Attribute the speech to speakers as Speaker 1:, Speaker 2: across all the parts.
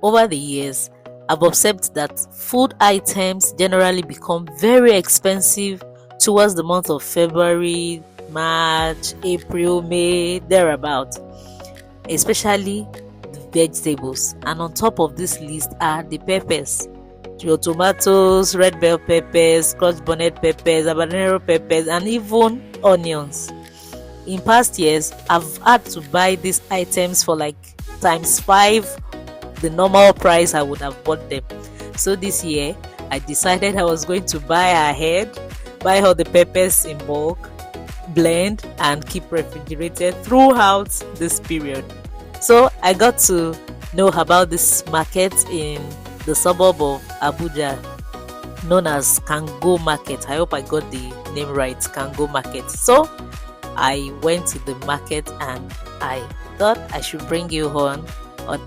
Speaker 1: Over the years, I've observed that food items generally become very expensive towards the month of February, March, April, May, thereabout, especially the vegetables. And on top of this list are the peppers. Your tomatoes, red bell peppers, scotch bonnet peppers, habanero peppers, and even onions. In past years, I've had to buy these items for like times 5 the normal price I would have bought them. So this year, I decided I was going to buy ahead, buy all the peppers in bulk, blend, and keep refrigerated throughout this period. So I got to know about this market in the suburb of Abuja known as Kango Market. I hope I got the name right, Kango Market. So I went to the market and I thought I should bring you on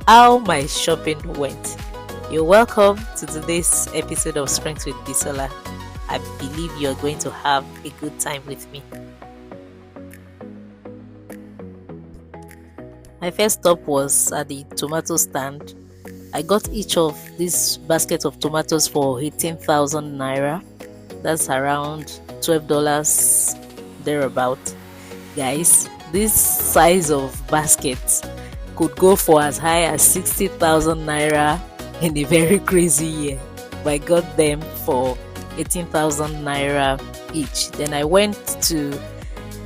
Speaker 1: how my shopping went. You're welcome to today's episode of Strength with Bisola. I believe you're going to have a good time with me. My first stop was at the tomato stand. I got each of these baskets of tomatoes for 18,000 naira. That's around $12 thereabout. Guys, this size of baskets could go for as high as 60,000 naira in a very crazy year. But I got them for 18,000 naira each. Then I went to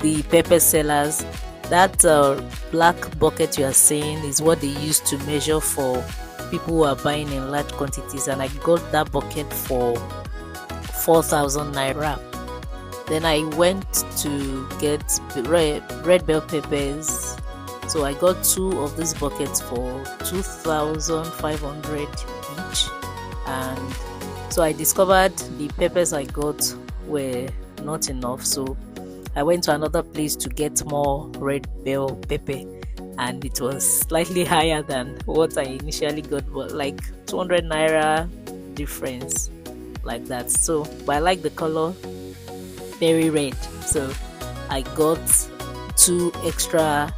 Speaker 1: the pepper sellers. That black bucket you are seeing is what they use to measure for people who are buying in large quantities, and I got that bucket for 4,000 naira. Then I went to get red bell peppers. So I got 2 of these buckets for 2,500 each. And so I discovered the peppers I got were not enough. So I went to another place to get more red bell pepper, and it was slightly higher than what I initially got, but like 200 naira difference, like that. So, but I like the color, very red. So I got 2 extra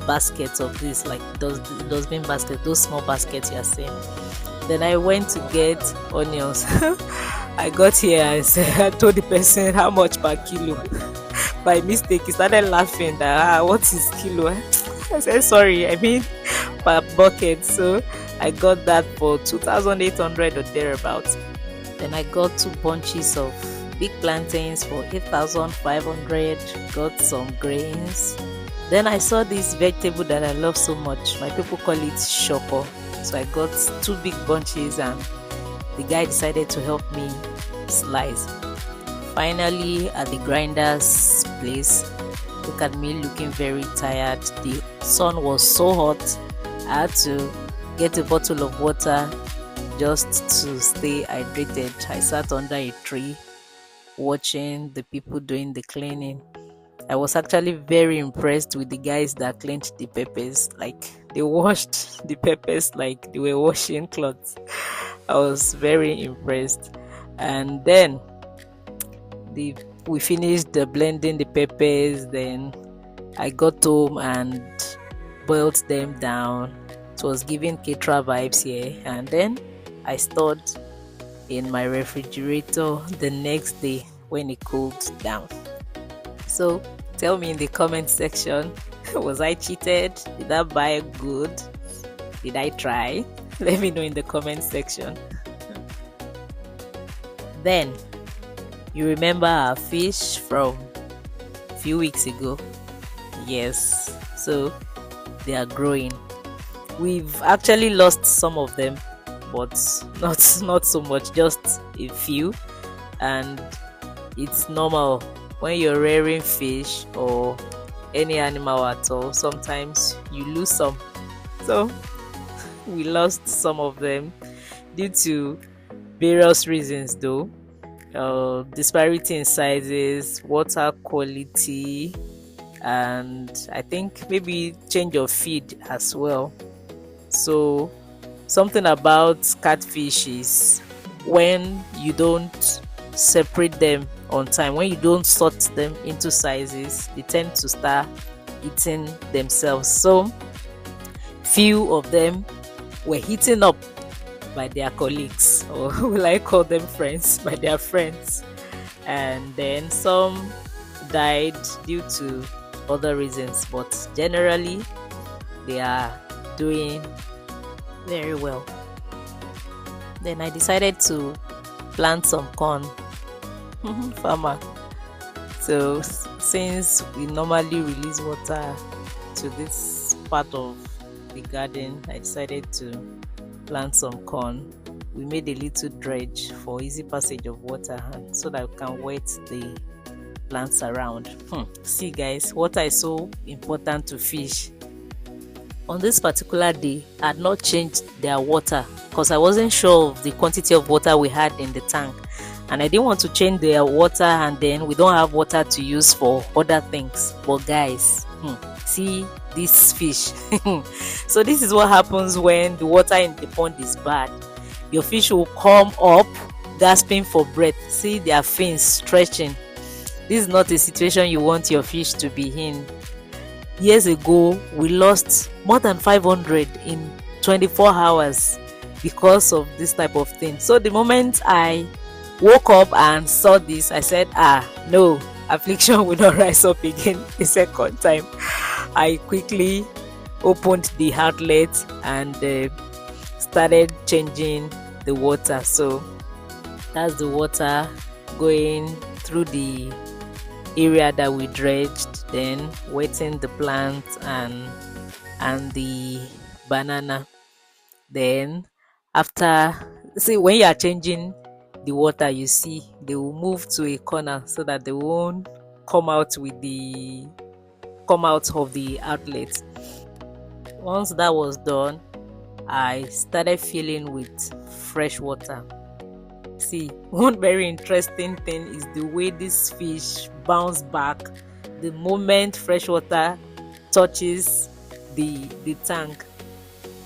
Speaker 1: baskets of this, like those dustbin baskets, those small baskets you are seeing. Then I went to get onions. I got here and I told the person how much per kilo. By mistake, he started laughing that what is kilo? I said sorry, I mean per bucket. So I got that for 2,800 or thereabouts. Then I got 2 bunches of big plantains for 8,500. Got some grains. Then I saw this vegetable that I love so much. My people call it shoko. So I got 2 big bunches and the guy decided to help me slice. Finally, at the grinder's place, look at me looking very tired. The sun was so hot. I had to get a bottle of water just to stay hydrated. I sat under a tree watching the people doing the cleaning. I was actually very impressed with the guys that cleaned the peppers. Like, they washed the peppers like they were washing clothes. I was very impressed. And then we finished blending the peppers. Then I got home and boiled them down. It was giving Ketra vibes here. And then I stored in my refrigerator the next day when it cooled down. So tell me in the comment section, was I cheated? Did I buy good? Did I try? Let me know in the comment section. Then, you remember our fish from a few weeks ago? Yes, so they are growing. We've actually lost some of them, but not so much, just a few. And it's normal when you're rearing fish or any animal at all. Sometimes you lose some. So we lost some of them due to various reasons though. Disparity in sizes, water quality, and I think maybe change of feed as well. So something about catfish is when you don't separate them on time, when you don't sort them into sizes, they tend to start eating themselves. So few of them were eaten up by their colleagues, or will I call them friends, by their friends. And then some died due to other reasons, but generally they are doing very well. Then I decided to plant some corn. Farmer. So since we normally release water to this part of the garden, I decided to plant some corn. We made a little dredge for easy passage of water, and so that we can wet the plants around. See guys, water is so important to fish. On this particular day, I had not changed their water because I wasn't sure of the quantity of water we had in the tank, and I didn't want to change their water and then we don't have water to use for other things. But guys, see this fish. So this is what happens when the water in the pond is bad. Your fish will come up gasping for breath. See their fins stretching. This is not a situation you want your fish to be in. Years ago, we lost more than 500 in 24 hours because of this type of thing. So the moment I woke up and saw this, I said, no, affliction will not rise up again a second time. I quickly opened the outlet and started changing the water. So that's the water going through the area that we dredged, then wetting the plant and the banana. Then after, see, when you are changing the water, you see they will move to a corner so that they won't come out of the outlet. Once that was done, I started filling with fresh water. See, one very interesting thing is the way this fish bounce back the moment fresh water touches the tank.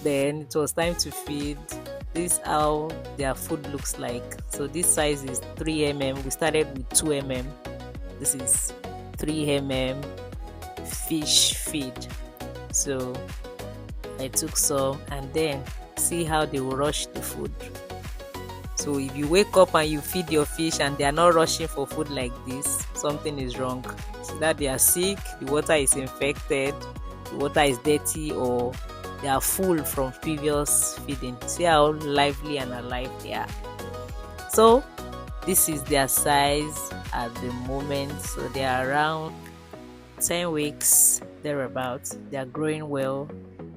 Speaker 1: Then it was time to feed. This is how their food looks like. So this size is 3 mm. We started with 2 mm. This is 3 mm fish feed. So I took some, and then see how they will rush the food. So if you wake up and you feed your fish and they are not rushing for food like this, something is wrong. So that they are sick, the water is infected, the water is dirty, or they are full from previous feeding. See how lively and alive they are. So this is their size at the moment. So they are around 10 weeks thereabouts. They are growing well.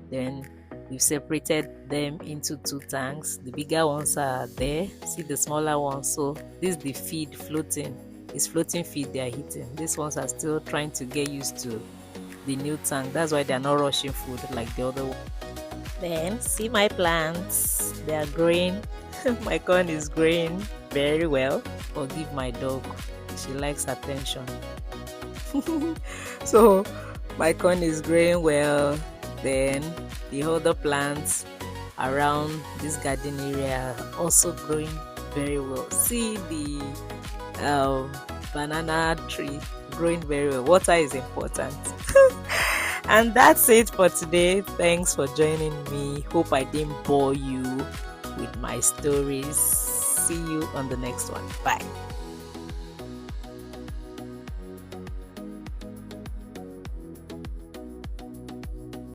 Speaker 1: Then we've separated them into 2 tanks. The bigger ones are there. See the smaller ones. So this is the feed floating. It's floating feed they are eating. These ones are still trying to get used to the new tank. That's why they are not rushing food like the other one. Then see my plants. They are growing. My corn is growing very well. Forgive my dog. She likes attention. So my corn is growing well. Then the other plants around this garden area are also growing very well. See the banana tree growing very well. Water is important. And that's it for today. Thanks for joining me. Hope I didn't bore you with my stories. See you on the next one. Bye.